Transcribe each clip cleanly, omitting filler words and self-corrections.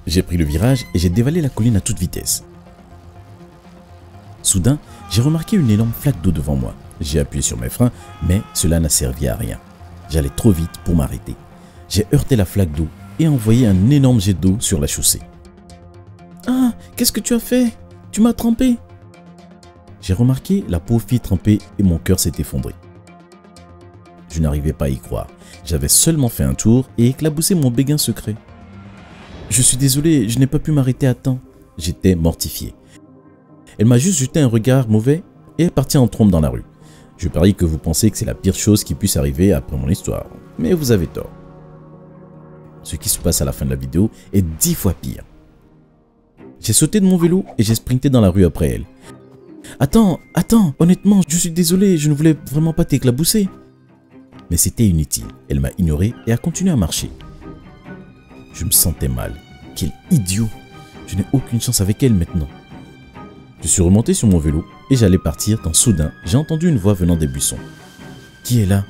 J'ai pris le virage et j'ai dévalé la colline à toute vitesse. Soudain, j'ai remarqué une énorme flaque d'eau devant moi. J'ai appuyé sur mes freins, mais cela n'a servi à rien. J'allais trop vite pour m'arrêter. J'ai heurté la flaque d'eau et envoyé un énorme jet d'eau sur la chaussée. « Ah, qu'est-ce que tu as fait? Tu m'as trempé !» J'ai remarqué la pauvre fille trempée et mon cœur s'est effondré. Je n'arrivais pas à y croire. J'avais seulement fait un tour et éclaboussé mon béguin secret. « Je suis désolé, je n'ai pas pu m'arrêter à temps. » J'étais mortifié. Elle m'a juste jeté un regard mauvais et est partie en trombe dans la rue. Je parie que vous pensez que c'est la pire chose qui puisse arriver après mon histoire, mais vous avez tort. Ce qui se passe à la fin de la vidéo est 10 fois pire. J'ai sauté de mon vélo et j'ai sprinté dans la rue après elle. « Attends, honnêtement, je suis désolé, je ne voulais vraiment pas t'éclabousser. » Mais c'était inutile, elle m'a ignoré et a continué à marcher. Je me sentais mal. Quel idiot! Je n'ai aucune chance avec elle maintenant. Je suis remonté sur mon vélo et j'allais partir quand soudain, j'ai entendu une voix venant des buissons. « Qui est là ?»«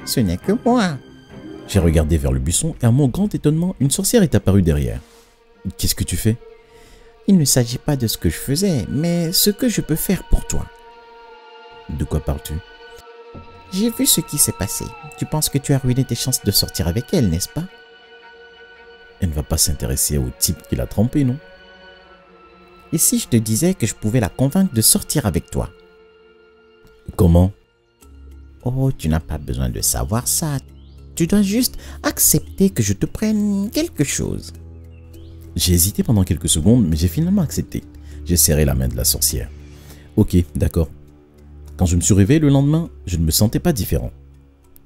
Ce n'est que moi. » J'ai regardé vers le buisson et à mon grand étonnement, une sorcière est apparue derrière. « Qu'est-ce que tu fais ?»« Il ne s'agit pas de ce que je faisais, mais ce que je peux faire pour toi. » « De quoi parles-tu ?»« J'ai vu ce qui s'est passé. Tu penses que tu as ruiné tes chances de sortir avec elle, n'est-ce pas ?»« Elle ne va pas s'intéresser au type qui l'a trompée, non ?» Et si je te disais que je pouvais la convaincre de sortir avec toi? Comment? Oh, tu n'as pas besoin de savoir ça. Tu dois juste accepter que je te prenne quelque chose. J'ai hésité pendant quelques secondes, mais j'ai finalement accepté. J'ai serré la main de la sorcière. Ok, d'accord. Quand je me suis réveillé le lendemain, je ne me sentais pas différent.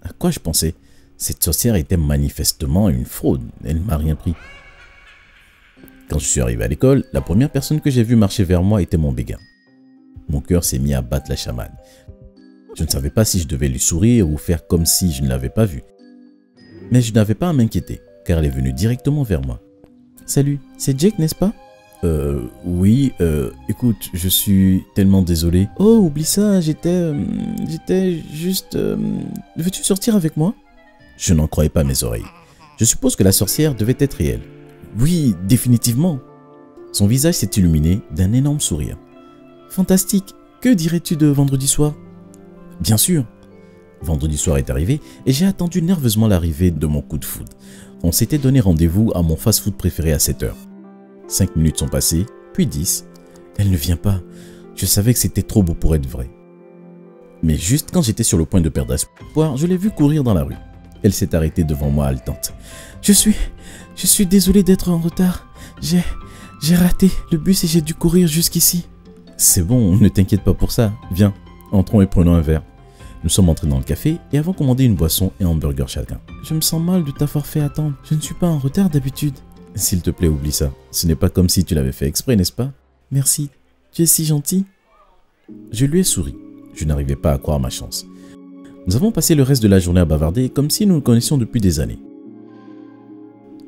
À quoi je pensais? Cette sorcière était manifestement une fraude. Elle ne m'a rien pris. Quand je suis arrivé à l'école, la première personne que j'ai vue marcher vers moi était mon béguin. Mon cœur s'est mis à battre la chamade. Je ne savais pas si je devais lui sourire ou faire comme si je ne l'avais pas vue. Mais je n'avais pas à m'inquiéter, car elle est venue directement vers moi. « Salut, c'est Jake, n'est-ce pas ?» Oui, écoute, je suis tellement désolé. »« Oh, oublie ça, j'étais juste... veux-tu sortir avec moi ?» Je n'en croyais pas mes oreilles. Je suppose que la sorcière devait être réelle. Oui, définitivement. Son visage s'est illuminé d'un énorme sourire. Fantastique, que dirais-tu de vendredi soir? Bien sûr. Vendredi soir est arrivé et j'ai attendu nerveusement l'arrivée de mon coup de foudre. On s'était donné rendez-vous à mon fast-food préféré à 7 heures. 5 minutes sont passées, puis 10. Elle ne vient pas. Je savais que c'était trop beau pour être vrai. Mais juste quand j'étais sur le point de perdre espoir, je l'ai vue courir dans la rue. Elle s'est arrêtée devant moi haletante. Je suis désolé d'être en retard. J'ai raté le bus et j'ai dû courir jusqu'ici. C'est bon, ne t'inquiète pas pour ça. Viens, entrons et prenons un verre. Nous sommes entrés dans le café et avons commandé une boisson et un hamburger chacun. Je me sens mal de t'avoir fait attendre. Je ne suis pas en retard d'habitude. S'il te plaît, oublie ça. Ce n'est pas comme si tu l'avais fait exprès, n'est-ce pas? Merci. Tu es si gentil. Je lui ai souri. Je n'arrivais pas à croire ma chance. Nous avons passé le reste de la journée à bavarder comme si nous nous connaissions depuis des années.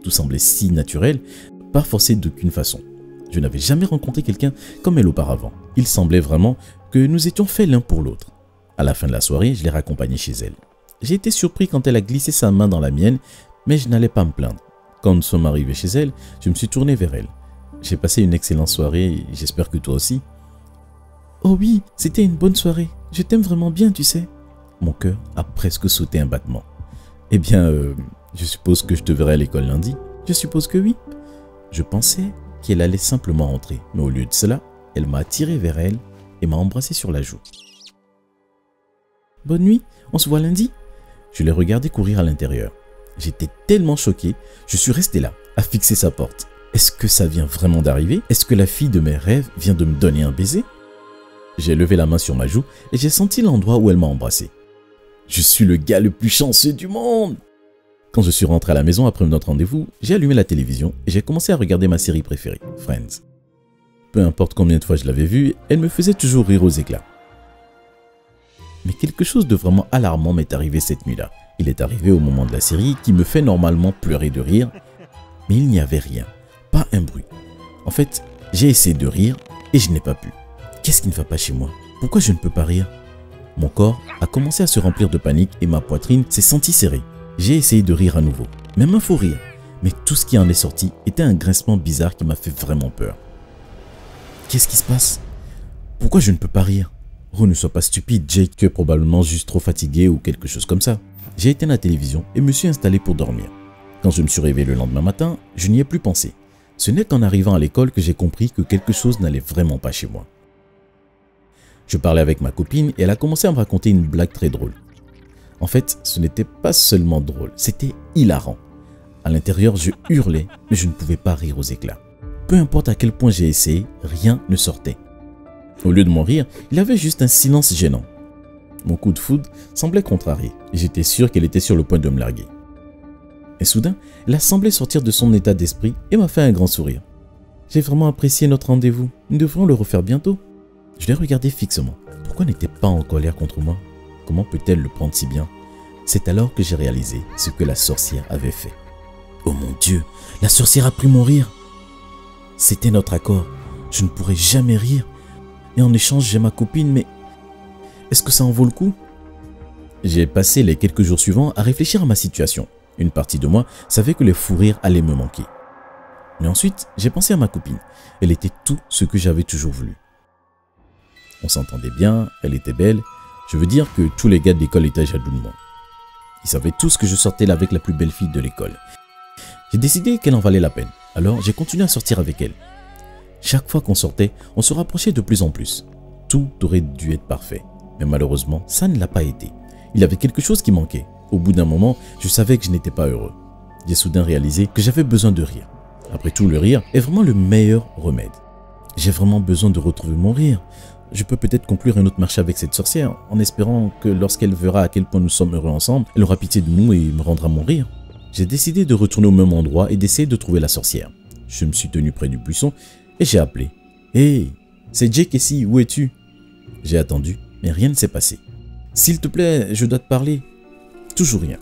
Tout semblait si naturel, pas forcé d'aucune façon. Je n'avais jamais rencontré quelqu'un comme elle auparavant. Il semblait vraiment que nous étions faits l'un pour l'autre. À la fin de la soirée, je l'ai raccompagnée chez elle. J'ai été surpris quand elle a glissé sa main dans la mienne, mais je n'allais pas me plaindre. Quand nous sommes arrivés chez elle, je me suis tourné vers elle. J'ai passé une excellente soirée, j'espère que toi aussi. Oh oui, c'était une bonne soirée. Je t'aime vraiment bien, tu sais. Mon cœur a presque sauté un battement. Eh bien, je suppose que je te verrai à l'école lundi. Je suppose que oui. Je pensais qu'elle allait simplement rentrer, mais au lieu de cela, elle m'a attiré vers elle et m'a embrassé sur la joue. Bonne nuit, on se voit lundi. Je l'ai regardé courir à l'intérieur. J'étais tellement choqué, je suis resté là, à fixer sa porte. Est-ce que ça vient vraiment d'arriver? Est-ce que la fille de mes rêves vient de me donner un baiser? J'ai levé la main sur ma joue et j'ai senti l'endroit où elle m'a embrassé. Je suis le gars le plus chanceux du monde! Quand je suis rentré à la maison après notre rendez-vous, j'ai allumé la télévision et j'ai commencé à regarder ma série préférée, Friends. Peu importe combien de fois je l'avais vue, elle me faisait toujours rire aux éclats. Mais quelque chose de vraiment alarmant m'est arrivé cette nuit-là. Il est arrivé au moment de la série qui me fait normalement pleurer de rire, mais il n'y avait rien, pas un bruit. En fait, j'ai essayé de rire et je n'ai pas pu. Qu'est-ce qui ne va pas chez moi? Pourquoi je ne peux pas rire? Mon corps a commencé à se remplir de panique et ma poitrine s'est sentie serrée. J'ai essayé de rire à nouveau, même un faux rire, Mais tout ce qui en est sorti était un grincement bizarre qui m'a fait vraiment peur. Qu'est-ce qui se passe? Pourquoi je ne peux pas rire? Oh, ne sois pas stupide, Jake, tu es probablement juste trop fatigué ou quelque chose comme ça. J'ai éteint la télévision et me suis installé pour dormir. Quand je me suis réveillé le lendemain matin, je n'y ai plus pensé. Ce n'est qu'en arrivant à l'école que j'ai compris que quelque chose n'allait vraiment pas chez moi. Je parlais avec ma copine et elle a commencé à me raconter une blague très drôle. En fait, ce n'était pas seulement drôle, c'était hilarant. À l'intérieur, je hurlais, mais je ne pouvais pas rire aux éclats. Peu importe à quel point j'ai essayé, rien ne sortait. Au lieu de mon rire, il y avait juste un silence gênant. Mon coup de foudre semblait contrarié et j'étais sûr qu'elle était sur le point de me larguer. Et soudain, elle a semblé sortir de son état d'esprit et m'a fait un grand sourire. J'ai vraiment apprécié notre rendez-vous, nous devrions le refaire bientôt. Je l'ai regardé fixement. Pourquoi n'était pas en colère contre moi? Comment peut-elle le prendre si bien? C'est alors que j'ai réalisé ce que la sorcière avait fait. Oh mon Dieu, la sorcière a pris mon rire. C'était notre accord. Je ne pourrais jamais rire. Et en échange, j'ai ma copine, mais est-ce que ça en vaut le coup? J'ai passé les quelques jours suivants à réfléchir à ma situation. Une partie de moi savait que les fous rires allaient me manquer. Mais ensuite, j'ai pensé à ma copine. Elle était tout ce que j'avais toujours voulu. On s'entendait bien, elle était belle. Je veux dire que tous les gars de l'école étaient jaloux de moi. Ils savaient tous que je sortais là avec la plus belle fille de l'école. J'ai décidé qu'elle en valait la peine. Alors j'ai continué à sortir avec elle. Chaque fois qu'on sortait, on se rapprochait de plus en plus. Tout aurait dû être parfait. Mais malheureusement, ça ne l'a pas été. Il y avait quelque chose qui manquait. Au bout d'un moment, je savais que je n'étais pas heureux. J'ai soudain réalisé que j'avais besoin de rire. Après tout, le rire est vraiment le meilleur remède. J'ai vraiment besoin de retrouver mon rire. Je peux peut-être conclure un autre marché avec cette sorcière, en espérant que lorsqu'elle verra à quel point nous sommes heureux ensemble, elle aura pitié de nous et me rendra mon rire. J'ai décidé de retourner au même endroit et d'essayer de trouver la sorcière. Je me suis tenu près du buisson et j'ai appelé. « Hey, c'est Jake ici, où es-tu » J'ai attendu, mais rien ne s'est passé. « S'il te plaît, je dois te parler. » Toujours rien.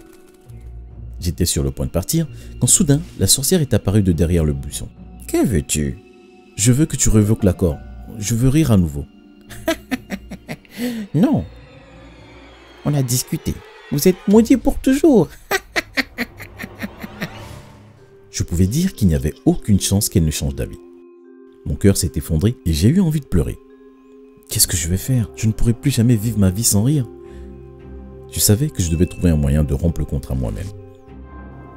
J'étais sur le point de partir quand soudain, la sorcière est apparue de derrière le buisson. « Que veux-tu »« Je veux que tu révoques l'accord. Je veux rire à nouveau. » « Non. On a discuté. Vous êtes maudits pour toujours. » Je pouvais dire qu'il n'y avait aucune chance qu'elle ne change d'avis. Mon cœur s'est effondré et j'ai eu envie de pleurer. Qu'est-ce que je vais faire? Je ne pourrai plus jamais vivre ma vie sans rire. Je savais que je devais trouver un moyen de rompre le contrat moi-même.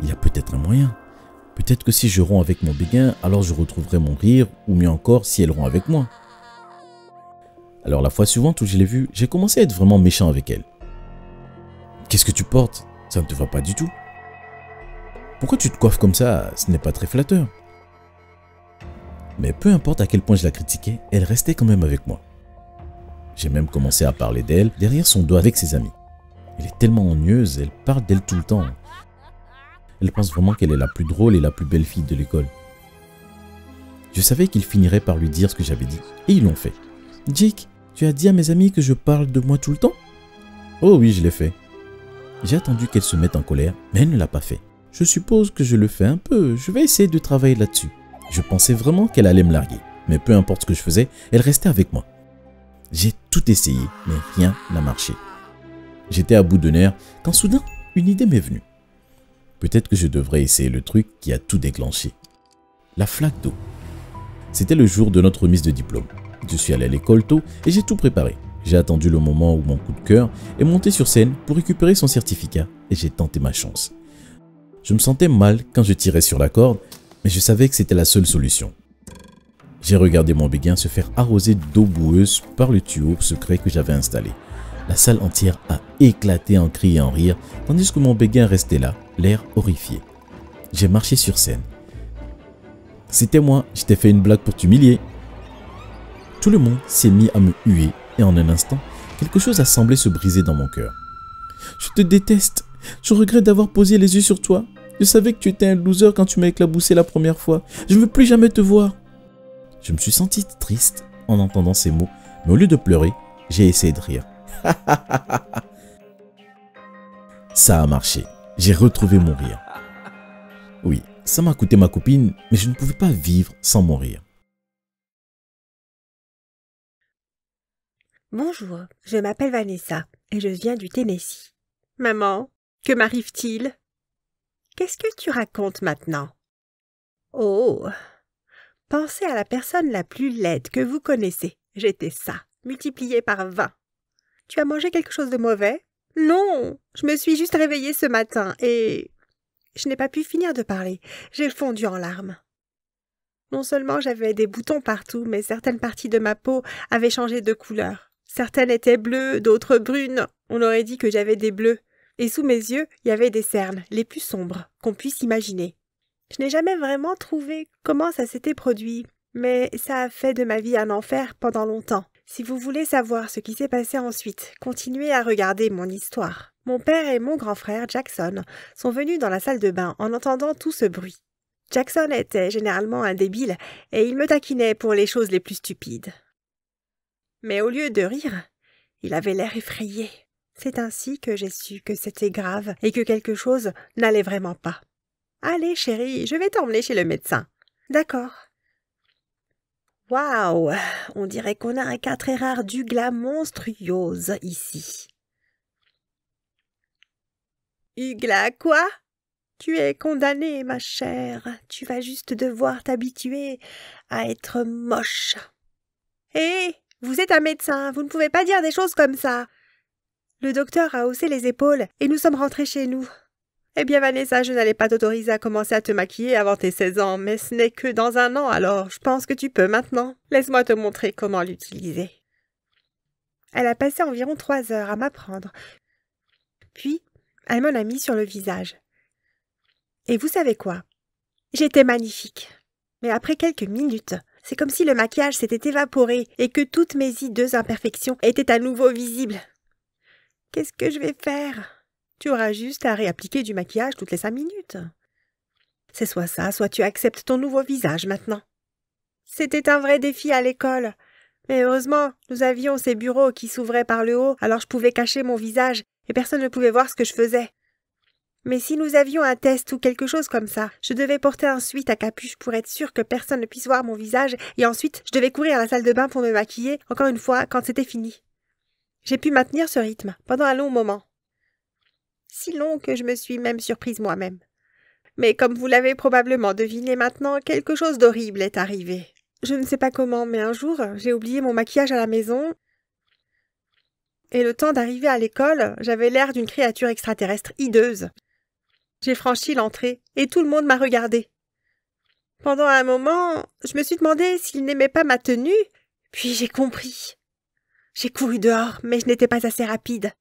Il y a peut-être un moyen. Peut-être que si je romps avec mon béguin, alors je retrouverai mon rire, ou mieux encore si elle rompt avec moi. Alors la fois suivante où je l'ai vue, j'ai commencé à être vraiment méchant avec elle. Qu'est-ce que tu portes? Ça ne te va pas du tout. Pourquoi tu te coiffes comme ça? Ce n'est pas très flatteur. Mais peu importe à quel point je la critiquais, elle restait quand même avec moi. J'ai même commencé à parler d'elle derrière son dos avec ses amis. Elle est tellement ennuyeuse, elle parle d'elle tout le temps. Elle pense vraiment qu'elle est la plus drôle et la plus belle fille de l'école. Je savais qu'ils finiraient par lui dire ce que j'avais dit, et ils l'ont fait. « Jake, tu as dit à mes amis que je parle de moi tout le temps ?» « Oh oui, je l'ai fait. » J'ai attendu qu'elle se mette en colère, mais elle ne l'a pas fait. Je suppose que je le fais un peu, je vais essayer de travailler là-dessus. Je pensais vraiment qu'elle allait me larguer, mais peu importe ce que je faisais, elle restait avec moi. J'ai tout essayé, mais rien n'a marché. J'étais à bout de nerfs quand soudain, une idée m'est venue. Peut-être que je devrais essayer le truc qui a tout déclenché. La flaque d'eau. C'était le jour de notre remise de diplôme. Je suis allé à l'école tôt et j'ai tout préparé. J'ai attendu le moment où mon coup de cœur est monté sur scène pour récupérer son certificat et j'ai tenté ma chance. Je me sentais mal quand je tirais sur la corde, mais je savais que c'était la seule solution. J'ai regardé mon béguin se faire arroser d'eau boueuse par le tuyau secret que j'avais installé. La salle entière a éclaté en cris et en rire, tandis que mon béguin restait là, l'air horrifié. J'ai marché sur scène. C'était moi, je t'ai fait une blague pour t'humilier. Tout le monde s'est mis à me huer et en un instant, quelque chose a semblé se briser dans mon cœur. Je te déteste. Je regrette d'avoir posé les yeux sur toi. Je savais que tu étais un loser quand tu m'as éclaboussé la première fois. Je ne veux plus jamais te voir. Je me suis senti triste en entendant ces mots, mais au lieu de pleurer, j'ai essayé de rire. Ça a marché. J'ai retrouvé mon rire. Oui, ça m'a coûté ma copine, mais je ne pouvais pas vivre sans mon rire. Bonjour, je m'appelle Vanessa et je viens du Tennessee. Maman, que m'arrive-t-il? Qu'est-ce que tu racontes maintenant? Oh! Pensez à la personne la plus laide que vous connaissez. J'étais ça, multiplié par 20. Tu as mangé quelque chose de mauvais? Non! Je me suis juste réveillée ce matin et... Je n'ai pas pu finir de parler. J'ai fondu en larmes. Non seulement j'avais des boutons partout, mais certaines parties de ma peau avaient changé de couleur. Certaines étaient bleues, d'autres brunes. On aurait dit que j'avais des bleus. Et sous mes yeux, il y avait des cernes, les plus sombres qu'on puisse imaginer. Je n'ai jamais vraiment trouvé comment ça s'était produit, mais ça a fait de ma vie un enfer pendant longtemps. Si vous voulez savoir ce qui s'est passé ensuite, continuez à regarder mon histoire. Mon père et mon grand frère, Jackson, sont venus dans la salle de bain en entendant tout ce bruit. Jackson était généralement un débile et il me taquinait pour les choses les plus stupides. Mais au lieu de rire, il avait l'air effrayé. C'est ainsi que j'ai su que c'était grave et que quelque chose n'allait vraiment pas. « Allez, chérie, je vais t'emmener chez le médecin. »« D'accord. » Waouh! On dirait qu'on a un cas très rare d'Ugla monstruose ici. Ugla quoi? Tu es condamnée, ma chère. Tu vas juste devoir t'habituer à être moche. Hé, vous êtes un médecin, vous ne pouvez pas dire des choses comme ça. Le docteur a haussé les épaules et nous sommes rentrés chez nous. Eh bien, Vanessa, je n'allais pas t'autoriser à commencer à te maquiller avant tes 16 ans, mais ce n'est que dans un an, alors je pense que tu peux maintenant. Laisse-moi te montrer comment l'utiliser. Elle a passé environ 3 heures à m'apprendre. Puis, elle m'en a mis sur le visage. Et vous savez quoi? J'étais magnifique. Mais après quelques minutes, c'est comme si le maquillage s'était évaporé et que toutes mes hideuses imperfections étaient à nouveau visibles. Qu'est-ce que je vais faire? Tu auras juste à réappliquer du maquillage toutes les 5 minutes. C'est soit ça, soit tu acceptes ton nouveau visage maintenant. C'était un vrai défi à l'école. Mais heureusement, nous avions ces bureaux qui s'ouvraient par le haut, alors je pouvais cacher mon visage et personne ne pouvait voir ce que je faisais. Mais si nous avions un test ou quelque chose comme ça, je devais porter un sweat à capuche pour être sûre que personne ne puisse voir mon visage et ensuite je devais courir à la salle de bain pour me maquiller, encore une fois, quand c'était fini. J'ai pu maintenir ce rythme pendant un long moment. Si long que je me suis même surprise moi-même. Mais comme vous l'avez probablement deviné maintenant, quelque chose d'horrible est arrivé. Je ne sais pas comment, mais un jour, j'ai oublié mon maquillage à la maison et le temps d'arriver à l'école, j'avais l'air d'une créature extraterrestre hideuse. J'ai franchi l'entrée et tout le monde m'a regardé. Pendant un moment, je me suis demandé s'il n'aimait pas ma tenue, puis j'ai compris. J'ai couru dehors, mais je n'étais pas assez rapide.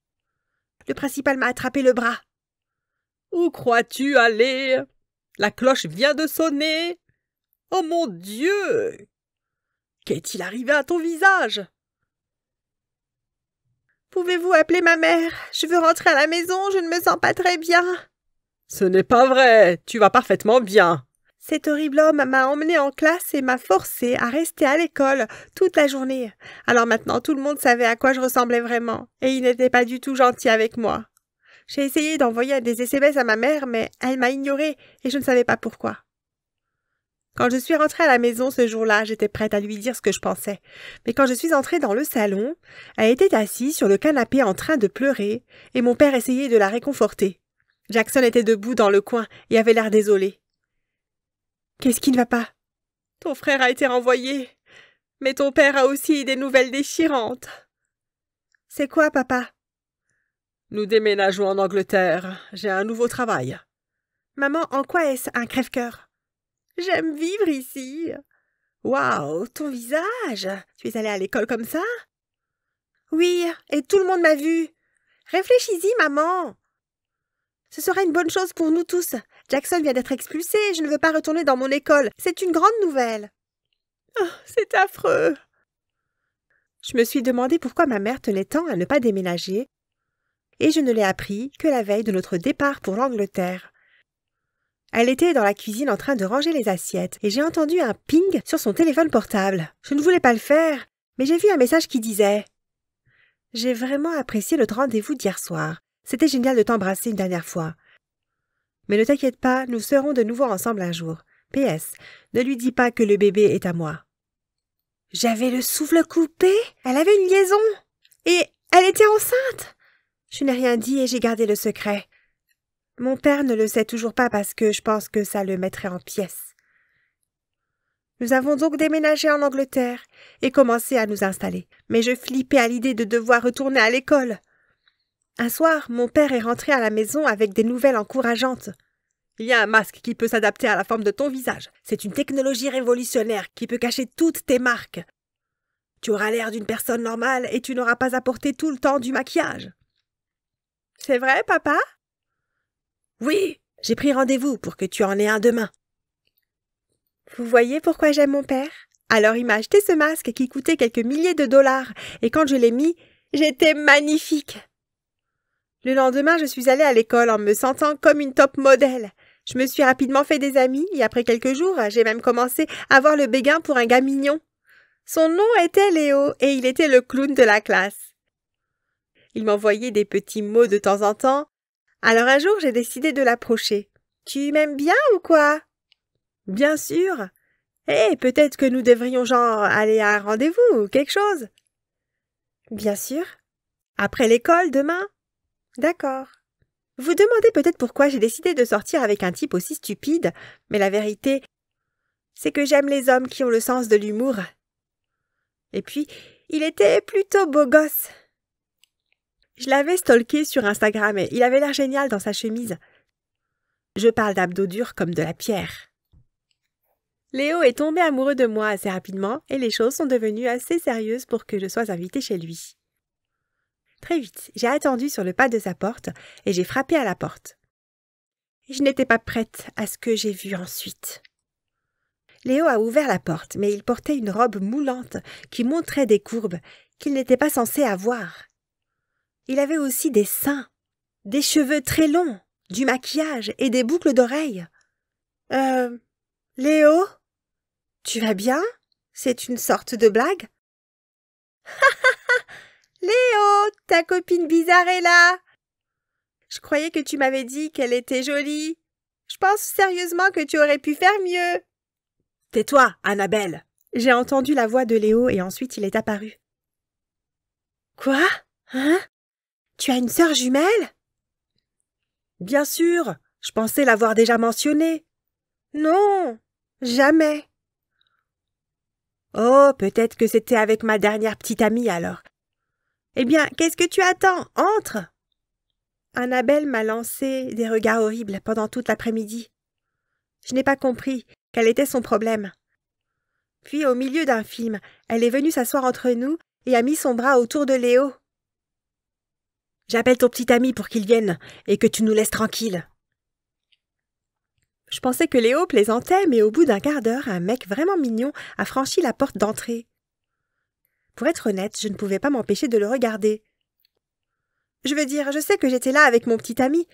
Le principal m'a attrapé le bras. « Où crois-tu aller? La cloche vient de sonner. Oh mon Dieu! Qu'est-il arrivé à ton visage? » « Pouvez-vous appeler ma mère? Je veux rentrer à la maison, je ne me sens pas très bien. »« Ce n'est pas vrai, tu vas parfaitement bien. » Cet horrible homme m'a emmené en classe et m'a forcé à rester à l'école toute la journée. Alors maintenant, tout le monde savait à quoi je ressemblais vraiment, et il n'était pas du tout gentil avec moi. J'ai essayé d'envoyer des SMS à ma mère, mais elle m'a ignorée et je ne savais pas pourquoi. Quand je suis rentrée à la maison ce jour-là, j'étais prête à lui dire ce que je pensais. Mais quand je suis entrée dans le salon, elle était assise sur le canapé en train de pleurer et mon père essayait de la réconforter. Jackson était debout dans le coin et avait l'air désolé. « Qu'est-ce qui ne va pas? Ton frère a été renvoyé, mais ton père a aussi des nouvelles déchirantes. »« C'est quoi, papa? »« Nous déménageons en Angleterre. J'ai un nouveau travail. »« Maman, en quoi est-ce un crève-cœur? »« J'aime vivre ici. »« Waouh, ton visage! Tu es allée à l'école comme ça? »« Oui, et tout le monde m'a vue. Réfléchis-y, maman. »« Ce sera une bonne chose pour nous tous. Jackson vient d'être expulsé, je ne veux pas retourner dans mon école. C'est une grande nouvelle. »« Oh, c'est affreux. » Je me suis demandé pourquoi ma mère tenait tant à ne pas déménager, et je ne l'ai appris que la veille de notre départ pour l'Angleterre. Elle était dans la cuisine en train de ranger les assiettes, et j'ai entendu un ping sur son téléphone portable. Je ne voulais pas le faire, mais j'ai vu un message qui disait « J'ai vraiment apprécié notre rendez-vous d'hier soir. C'était génial de t'embrasser une dernière fois. Mais ne t'inquiète pas, nous serons de nouveau ensemble un jour. PS, ne lui dis pas que le bébé est à moi. » J'avais le souffle coupé. Elle avait une liaison. Et elle était enceinte. Je n'ai rien dit et j'ai gardé le secret. Mon père ne le sait toujours pas parce que je pense que ça le mettrait en pièces. Nous avons donc déménagé en Angleterre et commencé à nous installer. Mais je flippais à l'idée de devoir retourner à l'école. Un soir, mon père est rentré à la maison avec des nouvelles encourageantes. Il y a un masque qui peut s'adapter à la forme de ton visage. C'est une technologie révolutionnaire qui peut cacher toutes tes marques. Tu auras l'air d'une personne normale et tu n'auras pas à porter tout le temps du maquillage. C'est vrai, papa? Oui, j'ai pris rendez-vous pour que tu en aies un demain. Vous voyez pourquoi j'aime mon père? Alors il m'a acheté ce masque qui coûtait quelques milliers de dollars et quand je l'ai mis, j'étais magnifique. Le lendemain, je suis allée à l'école en me sentant comme une top modèle. Je me suis rapidement fait des amis et après quelques jours, j'ai même commencé à avoir le béguin pour un gars mignon. Son nom était Léo et il était le clown de la classe. Il m'envoyait des petits mots de temps en temps. Alors un jour, j'ai décidé de l'approcher. « Tu m'aimes bien ou quoi ?»« Bien sûr. Peut-être que nous devrions aller à un rendez-vous ou quelque chose. »« Bien sûr. Après l'école, demain ?»« D'accord. » Vous demandez peut-être pourquoi j'ai décidé de sortir avec un type aussi stupide, mais la vérité, c'est que j'aime les hommes qui ont le sens de l'humour. Et puis, il était plutôt beau gosse. Je l'avais stalké sur Instagram et il avait l'air génial dans sa chemise. Je parle d'abdos durs comme de la pierre. Léo est tombé amoureux de moi assez rapidement et les choses sont devenues assez sérieuses pour que je sois invitée chez lui. Très vite, j'ai attendu sur le pas de sa porte et j'ai frappé à la porte. Je n'étais pas prête à ce que j'ai vu ensuite. Léo a ouvert la porte, mais il portait une robe moulante qui montrait des courbes qu'il n'était pas censé avoir. Il avait aussi des seins, des cheveux très longs, du maquillage et des boucles d'oreilles. Léo, tu vas bien? C'est une sorte de blague? Léo, ta copine bizarre est là. Je croyais que tu m'avais dit qu'elle était jolie. Je pense sérieusement que tu aurais pu faire mieux. Tais-toi, Annabelle. J'ai entendu la voix de Léo et ensuite il est apparu. Quoi? Hein? Tu as une sœur jumelle? Bien sûr, je pensais l'avoir déjà mentionné. Non, jamais. Oh, peut-être que c'était avec ma dernière petite amie alors. Eh bien, qu'est-ce que tu attends? Entre! Annabelle m'a lancé des regards horribles pendant toute l'après-midi. Je n'ai pas compris quel était son problème. Puis, au milieu d'un film, elle est venue s'asseoir entre nous et a mis son bras autour de Léo. « J'appelle ton petit ami pour qu'il vienne et que tu nous laisses tranquilles. » Je pensais que Léo plaisantait, mais au bout d'un quart d'heure, un mec vraiment mignon a franchi la porte d'entrée. Pour être honnête, je ne pouvais pas m'empêcher de le regarder. Je veux dire, je sais que j'étais là avec mon petit ami,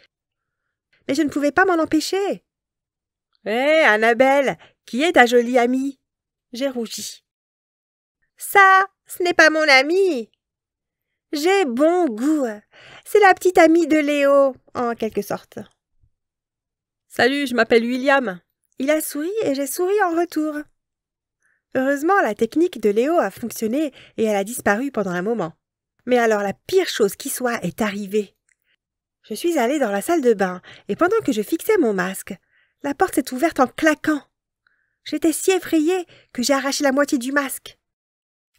mais je ne pouvais pas m'en empêcher. « Hé, Annabelle, qui est ta jolie amie ?» J'ai rougi. « Ça, ce n'est pas mon amie. J'ai bon goût. C'est la petite amie de Léo, en quelque sorte. »« Salut, je m'appelle William. » Il a souri et j'ai souri en retour. Heureusement, la technique de Léo a fonctionné et elle a disparu pendant un moment. Mais alors la pire chose qui soit est arrivée. Je suis allée dans la salle de bain et pendant que je fixais mon masque, la porte s'est ouverte en claquant. J'étais si effrayée que j'ai arraché la moitié du masque.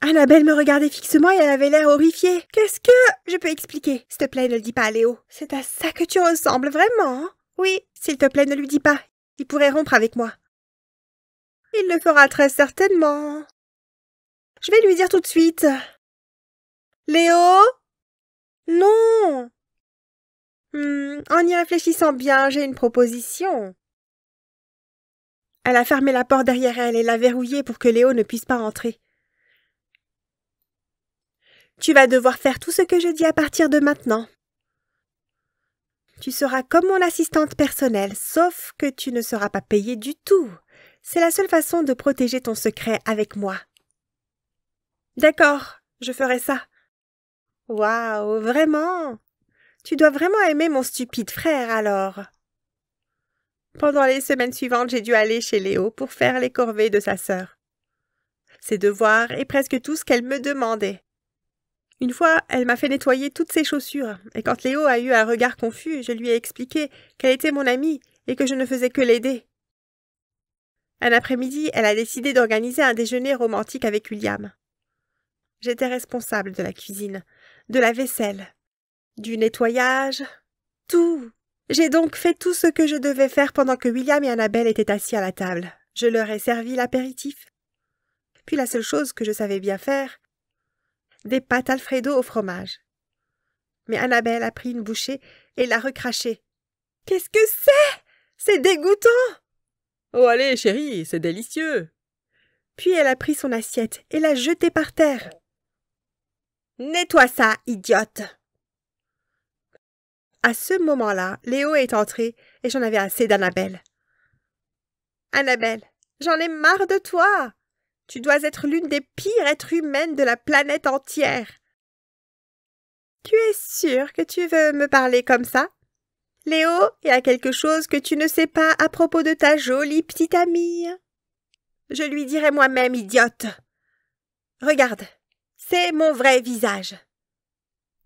Annabelle me regardait fixement et elle avait l'air horrifiée. « Qu'est-ce que… » Je peux expliquer. S'il te plaît, ne le dis pas à Léo. C'est à ça que tu ressembles, vraiment, hein? Oui, s'il te plaît, ne lui dis pas. Il pourrait rompre avec moi. Il le fera très certainement. Je vais lui dire tout de suite. Léo? Non. En y réfléchissant bien, j'ai une proposition. Elle a fermé la porte derrière elle et l'a verrouillée pour que Léo ne puisse pas entrer. Tu vas devoir faire tout ce que je dis à partir de maintenant. Tu seras comme mon assistante personnelle, sauf que tu ne seras pas payée du tout. C'est la seule façon de protéger ton secret avec moi. D'accord, je ferai ça. Waouh, vraiment? Tu dois vraiment aimer mon stupide frère, alors. Pendant les semaines suivantes, j'ai dû aller chez Léo pour faire les corvées de sa sœur. Ses devoirs et presque tout ce qu'elle me demandait. Une fois, elle m'a fait nettoyer toutes ses chaussures, et quand Léo a eu un regard confus, je lui ai expliqué qu'elle était mon amie et que je ne faisais que l'aider. Un après-midi, elle a décidé d'organiser un déjeuner romantique avec William. J'étais responsable de la cuisine, de la vaisselle, du nettoyage, tout. J'ai donc fait tout ce que je devais faire pendant que William et Annabelle étaient assis à la table. Je leur ai servi l'apéritif. Puis la seule chose que je savais bien faire, des pâtes Alfredo au fromage. Mais Annabelle a pris une bouchée et l'a recrachée. « Qu'est-ce que c'est? C'est dégoûtant !»« Oh allez, chérie, c'est délicieux !» Puis elle a pris son assiette et l'a jetée par terre. « Nettoie ça, idiote !» À ce moment-là, Léo est entré et j'en avais assez d'Annabelle. « Annabelle, j'en ai marre de toi! Tu dois être l'une des pires êtres humaines de la planète entière. » « Tu es sûre que tu veux me parler comme ça? Léo, il y a quelque chose que tu ne sais pas à propos de ta jolie petite amie. Je lui dirai moi-même, idiote. Regarde, c'est mon vrai visage. »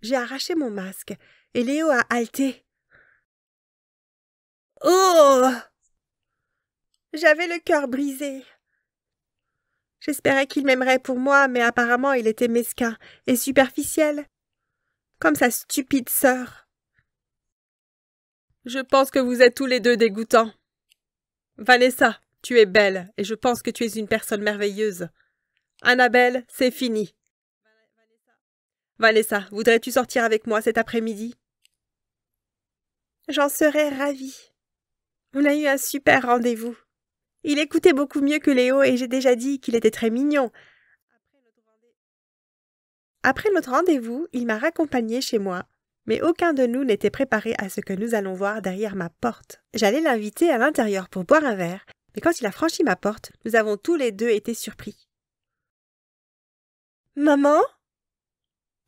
J'ai arraché mon masque et Léo a haleté. « Oh !» J'avais le cœur brisé. J'espérais qu'il m'aimerait pour moi, mais apparemment il était mesquin et superficiel, comme sa stupide sœur. Je pense que vous êtes tous les deux dégoûtants. Vanessa, tu es belle, et je pense que tu es une personne merveilleuse. Annabelle, c'est fini. Vanessa, voudrais-tu sortir avec moi cet après-midi? J'en serais ravie. On a eu un super rendez-vous. Il écoutait beaucoup mieux que Léo et j'ai déjà dit qu'il était très mignon. Après notre rendez-vous, il m'a raccompagnée chez moi, mais aucun de nous n'était préparé à ce que nous allons voir derrière ma porte. J'allais l'inviter à l'intérieur pour boire un verre, mais quand il a franchi ma porte, nous avons tous les deux été surpris. « Maman?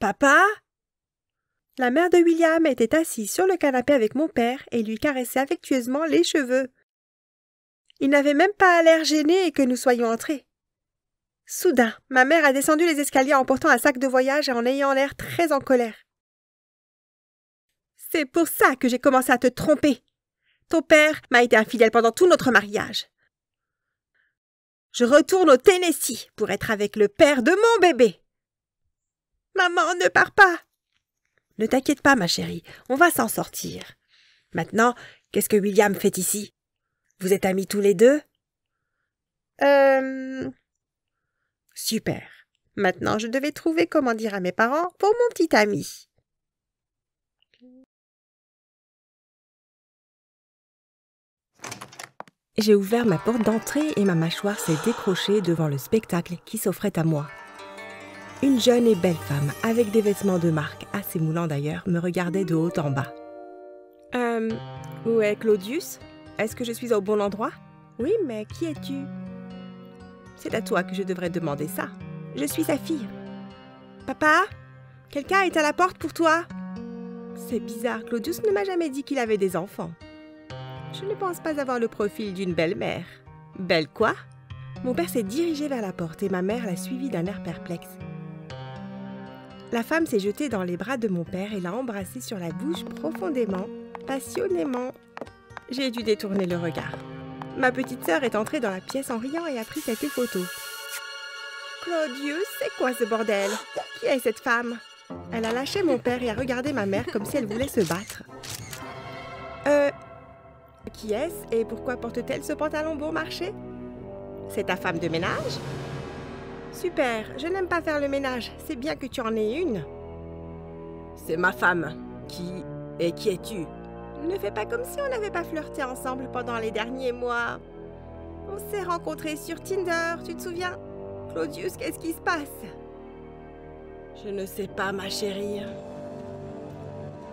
Papa? » La mère de William était assise sur le canapé avec mon père et lui caressait affectueusement les cheveux. Il n'avait même pas l'air gêné que nous soyons entrés. Soudain, ma mère a descendu les escaliers en portant un sac de voyage et en ayant l'air très en colère. « C'est pour ça que j'ai commencé à te tromper. Ton père m'a été infidèle pendant tout notre mariage. Je retourne au Tennessee pour être avec le père de mon bébé. Maman, ne pars pas. Ne t'inquiète pas, ma chérie, on va s'en sortir. Maintenant, qu'est-ce que William fait ici? Vous êtes amis tous les deux? Super. Maintenant, je devais trouver comment dire à mes parents pour mon petit ami. J'ai ouvert ma porte d'entrée et ma mâchoire s'est décrochée devant le spectacle qui s'offrait à moi. Une jeune et belle femme, avec des vêtements de marque, assez moulants d'ailleurs, me regardait de haut en bas. Où est Claudius? Est-ce que je suis au bon endroit? Oui, mais qui es-tu? C'est à toi que je devrais demander ça. Je suis sa fille. Papa? Quelqu'un est à la porte pour toi? C'est bizarre, Claudius ne m'a jamais dit qu'il avait des enfants. Je ne pense pas avoir le profil d'une belle-mère. Belle quoi? Mon père s'est dirigé vers la porte et ma mère l'a suivi d'un air perplexe. La femme s'est jetée dans les bras de mon père et l'a embrassé sur la bouche profondément, passionnément. J'ai dû détourner le regard. Ma petite sœur est entrée dans la pièce en riant et a pris cette photo. Claudius, c'est quoi ce bordel? Qui est cette femme? Elle a lâché mon père et a regardé ma mère comme si elle voulait se battre. Qui est-ce et pourquoi porte-t-elle ce pantalon bon marché? C'est ta femme de ménage? Super, je n'aime pas faire le ménage, c'est bien que tu en aies une. C'est ma femme. Qui es-tu? Ne fais pas comme si on n'avait pas flirté ensemble pendant les derniers mois. On s'est rencontrés sur Tinder, tu te souviens? Claudius, qu'est-ce qui se passe? Je ne sais pas, ma chérie.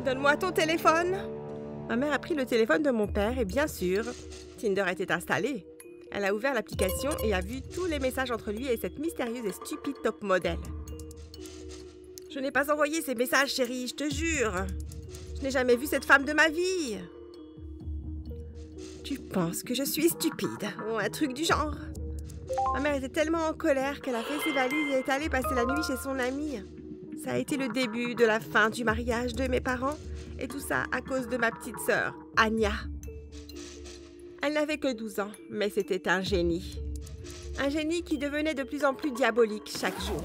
Donne-moi ton téléphone. Ma mère a pris le téléphone de mon père et bien sûr, Tinder était installé. Elle a ouvert l'application et a vu tous les messages entre lui et cette mystérieuse et stupide top modèle. Je n'ai pas envoyé ces messages, chérie, je te jure. Je n'ai jamais vu cette femme de ma vie. Tu penses que je suis stupide ou un truc du genre? Ma mère était tellement en colère qu'elle a fait ses valises et est allée passer la nuit chez son amie. Ça a été le début de la fin du mariage de mes parents et tout ça à cause de ma petite sœur, Anya. Elle n'avait que 12 ans, mais c'était un génie. Un génie qui devenait de plus en plus diabolique chaque jour.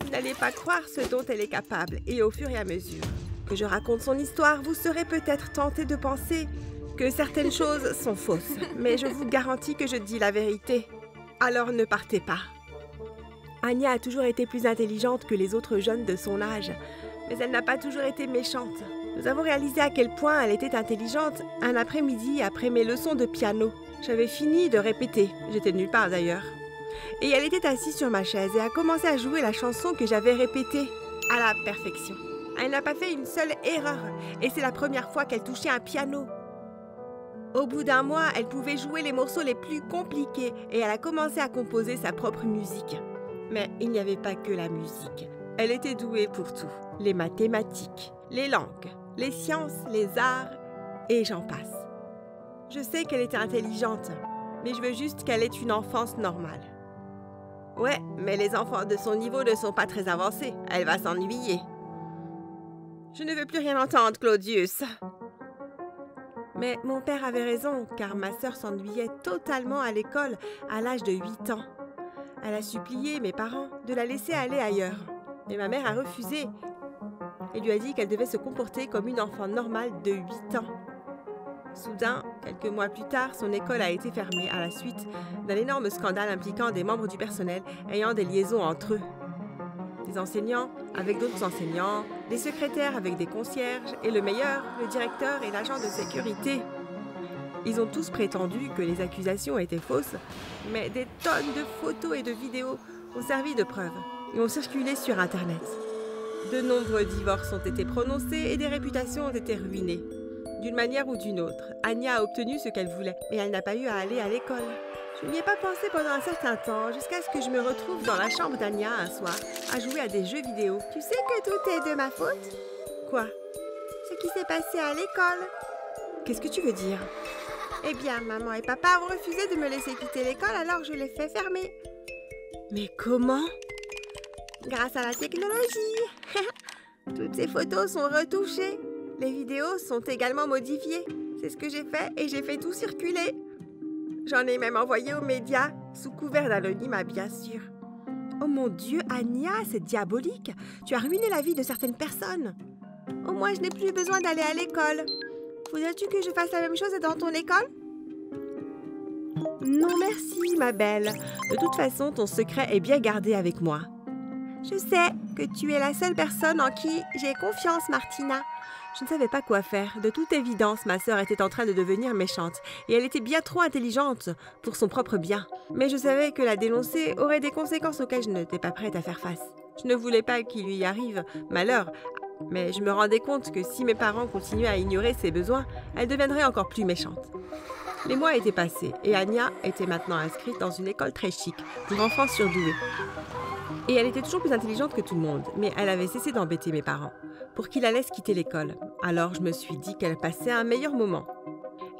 Vous n'allez pas croire ce dont elle est capable, et au fur et à mesure que je raconte son histoire, vous serez peut-être tenté de penser que certaines choses sont fausses, mais je vous garantis que je dis la vérité. Alors ne partez pas. Anya a toujours été plus intelligente que les autres jeunes de son âge, mais elle n'a pas toujours été méchante. Nous avons réalisé à quel point elle était intelligente un après-midi après mes leçons de piano. J'avais fini de répéter, j'étais nulle part d'ailleurs. Et elle était assise sur ma chaise et a commencé à jouer la chanson que j'avais répétée à la perfection. Elle n'a pas fait une seule erreur et c'est la première fois qu'elle touchait un piano. Au bout d'un mois, elle pouvait jouer les morceaux les plus compliqués et elle a commencé à composer sa propre musique. Mais il n'y avait pas que la musique. Elle était douée pour tout. Les mathématiques, les langues, les sciences, les arts et j'en passe. Je sais qu'elle était intelligente, mais je veux juste qu'elle ait une enfance normale. Ouais, mais les enfants de son niveau ne sont pas très avancés. Elle va s'ennuyer. Je ne veux plus rien entendre, Claudius. Mais mon père avait raison, car ma sœur s'ennuyait totalement à l'école à l'âge de 8 ans. Elle a supplié mes parents de la laisser aller ailleurs. Mais ma mère a refusé et lui a dit qu'elle devait se comporter comme une enfant normale de 8 ans. Soudain, quelques mois plus tard, son école a été fermée à la suite d'un énorme scandale impliquant des membres du personnel ayant des liaisons entre eux. Des enseignants avec d'autres enseignants, des secrétaires avec des concierges et le meilleur, le directeur et l'agent de sécurité. Ils ont tous prétendu que les accusations étaient fausses, mais des tonnes de photos et de vidéos ont servi de preuve et ont circulé sur Internet. De nombreux divorces ont été prononcés et des réputations ont été ruinées. D'une manière ou d'une autre, Anya a obtenu ce qu'elle voulait, mais elle n'a pas eu à aller à l'école. Je n'y ai pas pensé pendant un certain temps, jusqu'à ce que je me retrouve dans la chambre d'Anya un soir, à jouer à des jeux vidéo. Tu sais que tout est de ma faute? Quoi? Ce qui s'est passé à l'école. Qu'est-ce que tu veux dire? Eh bien, maman et papa ont refusé de me laisser quitter l'école, alors je l'ai fait fermer. Mais comment? Grâce à la technologie. Toutes ces photos sont retouchées. Les vidéos sont également modifiées. C'est ce que j'ai fait et j'ai fait tout circuler. J'en ai même envoyé aux médias, sous couvert d'anonymat bien sûr. Oh mon Dieu, Anya, c'est diabolique. Tu as ruiné la vie de certaines personnes. Au moins, je n'ai plus besoin d'aller à l'école. Voudrais-tu que je fasse la même chose dans ton école? Non merci, ma belle. De toute façon, ton secret est bien gardé avec moi. Je sais que tu es la seule personne en qui j'ai confiance, Martina. Je ne savais pas quoi faire. De toute évidence, ma sœur était en train de devenir méchante et elle était bien trop intelligente pour son propre bien. Mais je savais que la dénoncer aurait des conséquences auxquelles je n'étais pas prête à faire face. Je ne voulais pas qu'il lui arrive malheur, mais je me rendais compte que si mes parents continuaient à ignorer ses besoins, elle deviendrait encore plus méchante. Les mois étaient passés et Anya était maintenant inscrite dans une école très chic pour enfants surdoués. Et elle était toujours plus intelligente que tout le monde, mais elle avait cessé d'embêter mes parents pour qu'ils la laissent quitter l'école. Alors je me suis dit qu'elle passait un meilleur moment.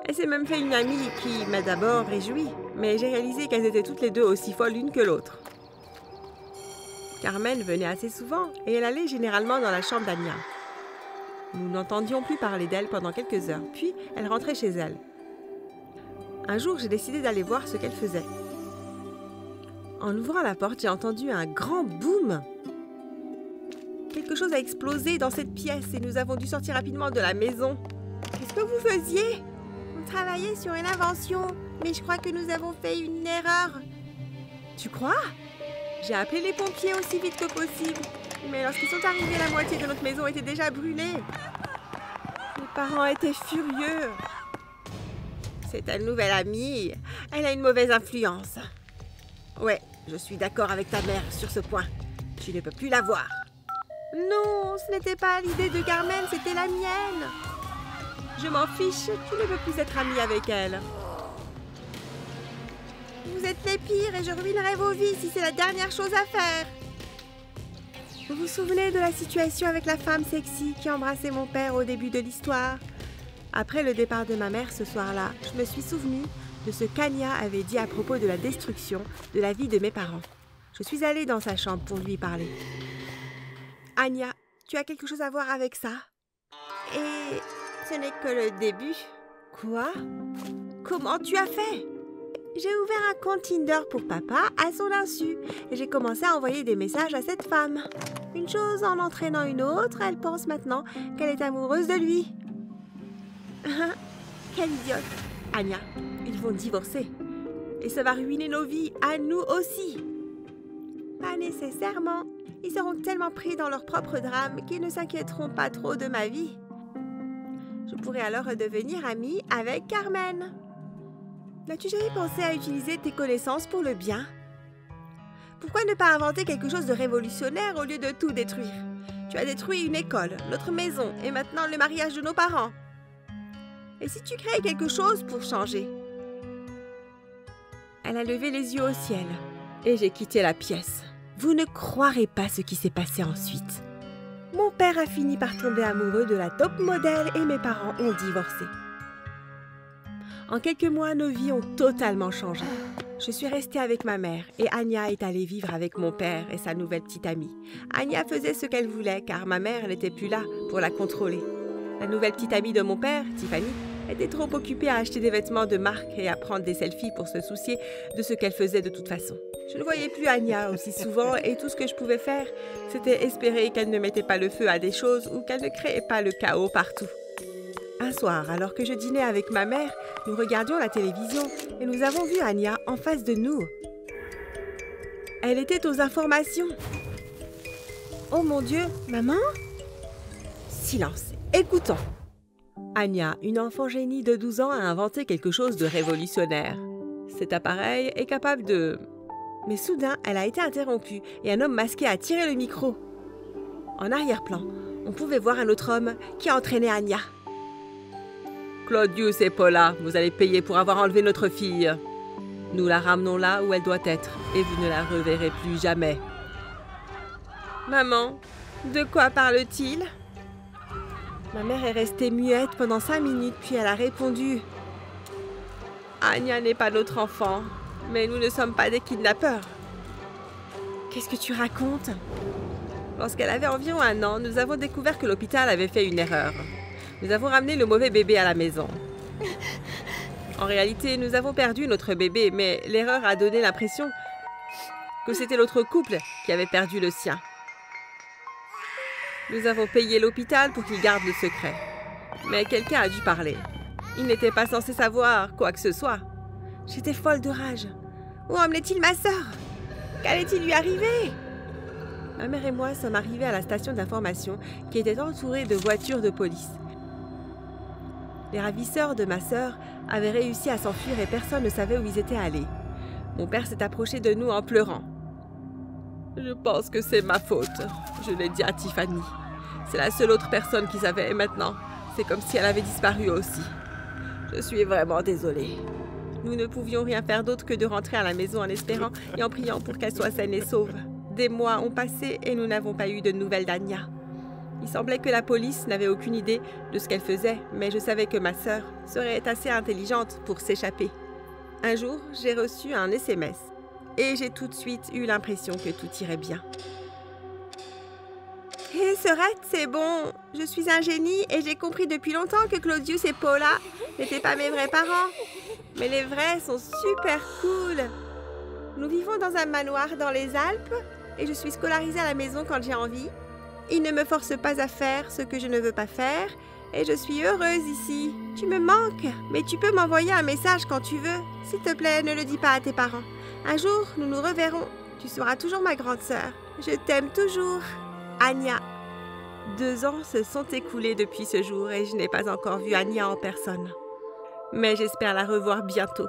Elle s'est même fait une amie qui m'a d'abord réjouie, mais j'ai réalisé qu'elles étaient toutes les deux aussi folles l'une que l'autre. Carmen venait assez souvent et elle allait généralement dans la chambre d'Anya. Nous n'entendions plus parler d'elle pendant quelques heures, puis elle rentrait chez elle. Un jour, j'ai décidé d'aller voir ce qu'elle faisait. En ouvrant la porte, j'ai entendu un grand boum. Quelque chose a explosé dans cette pièce et nous avons dû sortir rapidement de la maison. Qu'est-ce que vous faisiez? On travaillait sur une invention, mais je crois que nous avons fait une erreur. Tu crois? J'ai appelé les pompiers aussi vite que possible. Mais lorsqu'ils sont arrivés, la moitié de notre maison était déjà brûlée. Mes parents étaient furieux. C'est ta nouvelle amie. Elle a une mauvaise influence. Ouais, je suis d'accord avec ta mère sur ce point. Tu ne peux plus la voir. Non, ce n'était pas l'idée de Carmen, c'était la mienne. Je m'en fiche, tu ne peux plus être amie avec elle. Vous êtes les pires et je ruinerai vos vies si c'est la dernière chose à faire. Vous vous souvenez de la situation avec la femme sexy qui embrassait mon père au début de l'histoire? Après le départ de ma mère ce soir-là, je me suis souvenue de ce qu'Anya avait dit à propos de la destruction de la vie de mes parents. Je suis allée dans sa chambre pour lui parler. Anya, tu as quelque chose à voir avec ça? Et ce n'est que le début. Quoi? Comment tu as fait? J'ai ouvert un compte Tinder pour papa à son insu et j'ai commencé à envoyer des messages à cette femme. Une chose en entraînant une autre, elle pense maintenant qu'elle est amoureuse de lui. Quelle idiote! Anya, ils vont divorcer. Et ça va ruiner nos vies, à nous aussi. Pas nécessairement. Ils seront tellement pris dans leur propre drame qu'ils ne s'inquiéteront pas trop de ma vie. Je pourrais alors redevenir amie avec Carmen. N'as-tu jamais pensé à utiliser tes connaissances pour le bien? Pourquoi ne pas inventer quelque chose de révolutionnaire au lieu de tout détruire? Tu as détruit une école, notre maison et maintenant le mariage de nos parents. Et si tu créais quelque chose pour changer? Elle a levé les yeux au ciel et j'ai quitté la pièce. Vous ne croirez pas ce qui s'est passé ensuite. Mon père a fini par tomber amoureux de la top modèle et mes parents ont divorcé. En quelques mois, nos vies ont totalement changé. Je suis restée avec ma mère et Anya est allée vivre avec mon père et sa nouvelle petite amie. Anya faisait ce qu'elle voulait car ma mère n'était plus là pour la contrôler. La nouvelle petite amie de mon père, Tiffany, était trop occupée à acheter des vêtements de marque et à prendre des selfies pour se soucier de ce qu'elle faisait de toute façon. Je ne voyais plus Anya aussi souvent et tout ce que je pouvais faire, c'était espérer qu'elle ne mettait pas le feu à des choses ou qu'elle ne créait pas le chaos partout. Un soir, alors que je dînais avec ma mère, nous regardions la télévision et nous avons vu Anya en face de nous. Elle était aux informations. Oh mon Dieu, maman? Silence, écoutons. Anya, une enfant génie de 12 ans, a inventé quelque chose de révolutionnaire. Cet appareil est capable de... Mais soudain, elle a été interrompue et un homme masqué a tiré le micro. En arrière-plan, on pouvait voir un autre homme qui entraînait Anya. Claudius et Paula, vous allez payer pour avoir enlevé notre fille. Nous la ramenons là où elle doit être et vous ne la reverrez plus jamais. Maman, de quoi parle-t-il? Ma mère est restée muette pendant 5 minutes puis elle a répondu. Anya n'est pas notre enfant, mais nous ne sommes pas des kidnappeurs. Qu'est-ce que tu racontes? Lorsqu'elle avait environ 1 an, nous avons découvert que l'hôpital avait fait une erreur. Nous avons ramené le mauvais bébé à la maison. En réalité, nous avons perdu notre bébé, mais l'erreur a donné l'impression que c'était l'autre couple qui avait perdu le sien. Nous avons payé l'hôpital pour qu'il garde le secret. Mais quelqu'un a dû parler. Il n'était pas censé savoir quoi que ce soit. J'étais folle de rage. Où emmenait-il ma sœur? Qu'allait-il lui arriver? Ma mère et moi sommes arrivés à la station d'information qui était entourée de voitures de police. Les ravisseurs de ma sœur avaient réussi à s'enfuir et personne ne savait où ils étaient allés. Mon père s'est approché de nous en pleurant. Je pense que c'est ma faute, je l'ai dit à Tiffany. C'est la seule autre personne qui savait et maintenant, c'est comme si elle avait disparu aussi. Je suis vraiment désolée. Nous ne pouvions rien faire d'autre que de rentrer à la maison en espérant et en priant pour qu'elle soit saine et sauve. Des mois ont passé et nous n'avons pas eu de nouvelles d'Anya. Il semblait que la police n'avait aucune idée de ce qu'elle faisait, mais je savais que ma sœur serait assez intelligente pour s'échapper. Un jour, j'ai reçu un SMS et j'ai tout de suite eu l'impression que tout irait bien. Hé, Sorette, c'est bon. Je suis un génie et j'ai compris depuis longtemps que Claudius et Paula n'étaient pas mes vrais parents. Mais les vrais sont super cool. Nous vivons dans un manoir dans les Alpes et je suis scolarisée à la maison quand j'ai envie. Ils ne me forcent pas à faire ce que je ne veux pas faire et je suis heureuse ici. Tu me manques, mais tu peux m'envoyer un message quand tu veux. S'il te plaît, ne le dis pas à tes parents. Un jour, nous nous reverrons. Tu seras toujours ma grande sœur. Je t'aime toujours. Anya. 2 ans se sont écoulés depuis ce jour et je n'ai pas encore vu Anya en personne. Mais j'espère la revoir bientôt.